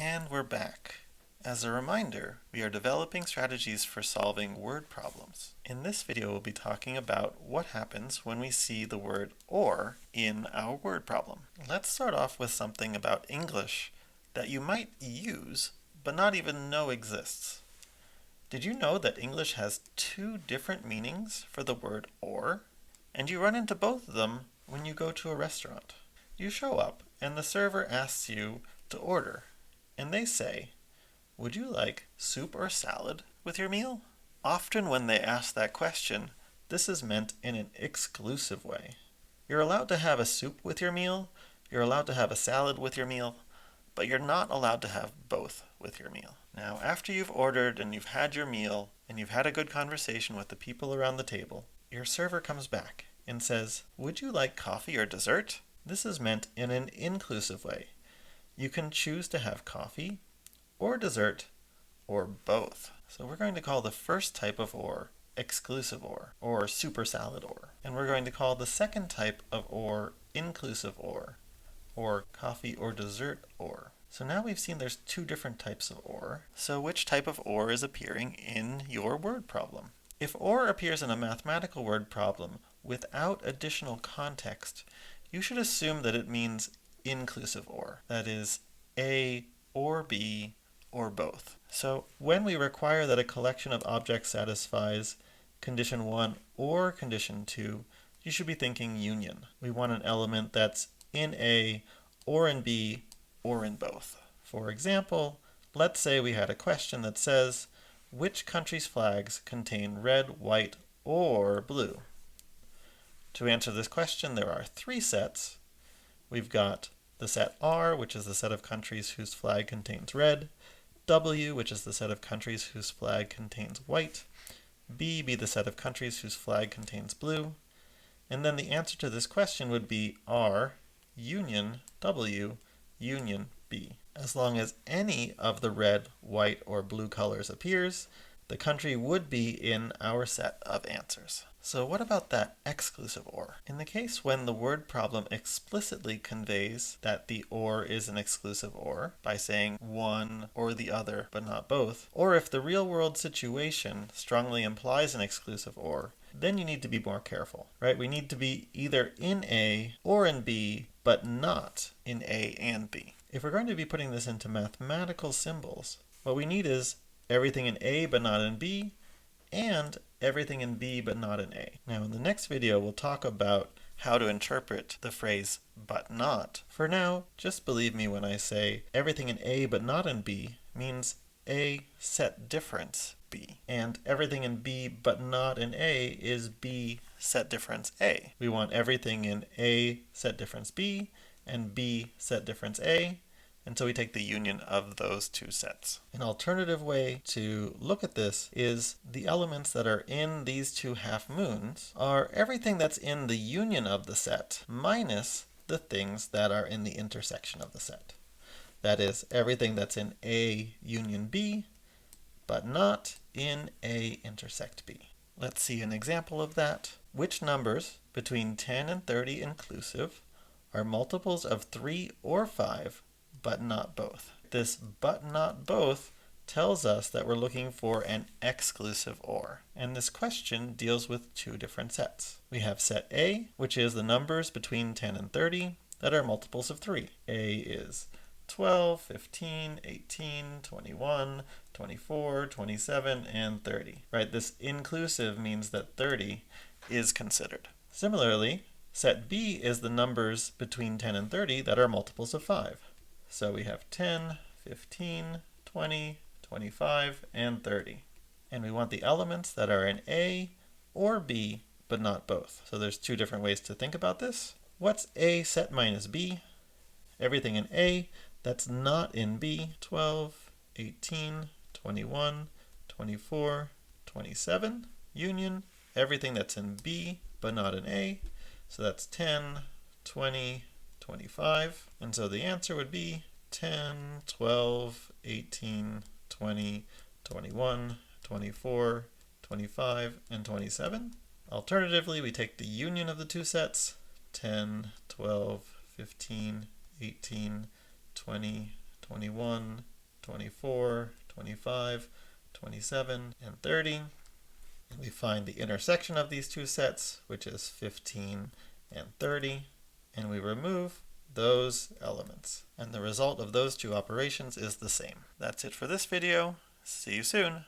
And we're back. As a reminder, we are developing strategies for solving word problems. In this video, we'll be talking about what happens when we see the word or in our word problem. Let's start off with something about English that you might use, but not even know exists. Did you know that English has two different meanings for the word or? And you run into both of them when you go to a restaurant. You show up and the server asks you to order, and they say, "Would you like soup or salad with your meal?" Often when they ask that question, this is meant in an exclusive way. You're allowed to have a soup with your meal, you're allowed to have a salad with your meal, but you're not allowed to have both with your meal. Now, after you've ordered and you've had your meal, and you've had a good conversation with the people around the table, your server comes back and says, "Would you like coffee or dessert?" This is meant in an inclusive way. You can choose to have coffee, or dessert, or both. So we're going to call the first type of or exclusive or super salad or. And we're going to call the second type of or inclusive or coffee or dessert or. So now we've seen there's two different types of or. So which type of or is appearing in your word problem? If or appears in a mathematical word problem without additional context, you should assume that it means inclusive or. That is, A or B or both. So when we require that a collection of objects satisfies condition 1 or condition 2, you should be thinking union. We want an element that's in A or in B or in both. For example, let's say we had a question that says, which country's flags contain red, white, or blue? To answer this question, there are three sets. We've got the set R, which is the set of countries whose flag contains red, W, which is the set of countries whose flag contains white, B, be the set of countries whose flag contains blue, and then the answer to this question would be R, union W, union B. As long as any of the red, white, or blue colors appears, the country would be in our set of answers. So what about that exclusive or? In the case when the word problem explicitly conveys that the or is an exclusive or by saying one or the other but not both, or if the real world situation strongly implies an exclusive or, then you need to be more careful, right? We need to be either in A or in B, but not in A and B. If we're going to be putting this into mathematical symbols, what we need is everything in A but not in B, and everything in B but not in A. Now in the next video we'll talk about how to interpret the phrase but not. For now, just believe me when I say everything in A but not in B means A set difference B, and everything in B but not in A is B set difference A. We want everything in A set difference B and B set difference A, and so we take the union of those two sets. An alternative way to look at this is the elements that are in these two half moons are everything that's in the union of the set minus the things that are in the intersection of the set. That is, everything that's in A union B, but not in A intersect B. Let's see an example of that. Which numbers between 10 and 30 inclusive are multiples of 3 or 5, but not both? This but not both tells us that we're looking for an exclusive or. And this question deals with two different sets. We have set A, which is the numbers between 10 and 30 that are multiples of 3. A is 12, 15, 18, 21, 24, 27, and 30. Right? This inclusive means that 30 is considered. Similarly, set B is the numbers between 10 and 30 that are multiples of 5. So we have 10, 15, 20, 25, and 30. And we want the elements that are in A or B, but not both. So there's two different ways to think about this. What's A set minus B? Everything in A that's not in B, 12, 18, 21, 24, 27. Union, everything that's in B, but not in A. So that's 10, 20, 25. And so the answer would be 10, 12, 18, 20, 21, 24, 25, and 27. Alternatively, we take the union of the two sets, 10, 12, 15, 18, 20, 21, 24, 25, 27, and 30. And we find the intersection of these two sets, which is 15 and 30, and we remove those elements. And the result of those two operations is the same. That's it for this video. See you soon.